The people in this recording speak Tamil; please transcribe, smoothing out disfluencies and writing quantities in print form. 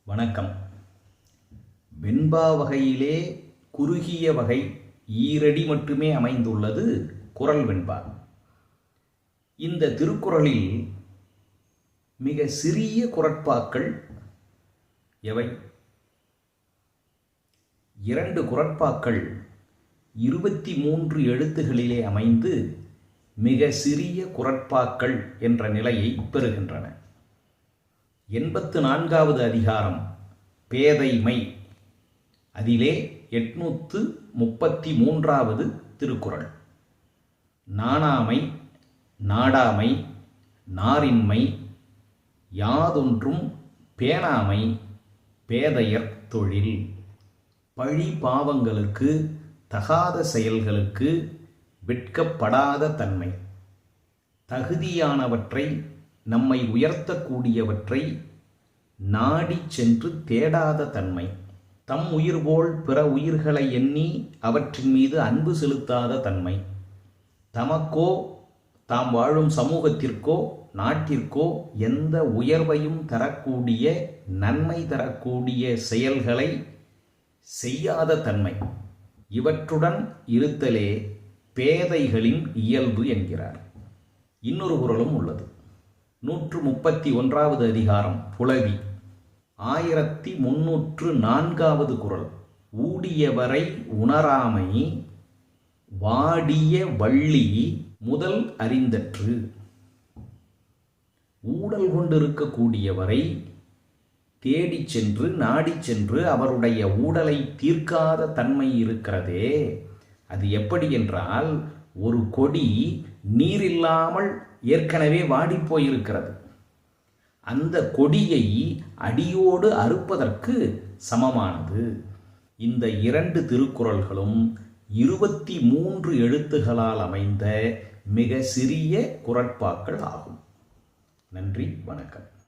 வணக்கம். வெண்பா வகையிலே குறுகிய வகை ஈரடி மட்டுமே அமைந்துள்ளது குறள் வெண்பா. இந்த திருக்குறளில் மிக சிறிய குறட்பாக்கள் எவை? 2 குறட்பாக்கள் 23 எழுத்துகளிலே அமைந்து மிக சிறிய குறட்பாக்கள் என்ற நிலையை பெறுகின்றன. 84வது அதிகாரம் பேதைமை, அதிலே 833வது திருக்குறள். நாணாமை, நாடாமை, நாரின்மை, யாதொன்றும் பேணாமை, பேதையர் தொழில். பழி பாவங்களுக்கு, தகாத செயல்களுக்கு வெட்கப்படாத தன்மை, தகுதியானவற்றை, நம்மை உயர்த்தக்கூடியவற்றை நாடி சென்று தேடாத தன்மை, தம் உயிர் போல் பிற உயிர்களை எண்ணி அவற்றின் மீது அன்பு செலுத்தாத தன்மை, தமக்கோ தாம் வாழும் சமூகத்திற்கோ நாட்டிற்கோ எந்த உயர்வையும் தரக்கூடிய நன்மை தரக்கூடிய செயல்களை செய்யாத தன்மை, இவற்றுடன் இருத்தலே பேதைகளின் இயல்பு என்கிறார். இன்னொரு குறளும் உள்ளது. 131வது அதிகாரம் புலவி, 1304வது குறள். ஊடியவரை உணராமை வாடிய வள்ளி முதல் அறிந்தற்று. ஊடல் கொண்டிருக்கக்கூடியவரை தேடிச் சென்று நாடிச் சென்று அவருடைய ஊடலை தீர்க்காத தன்மை இருக்கிறதே, அது எப்படி என்றால், ஒரு கொடி நீரில்லாமல் ஏற்கனவே வாடிப்போயிருக்கிறது. அந்த கொடியை அடியோடு அறுப்பதற்கு சமமானது. இந்த 2 திருக்குறள்களும் 23 எழுத்துகளால் அமைந்த மிக சிறிய குறட்பாக்கள் ஆகும். நன்றி, வணக்கம்.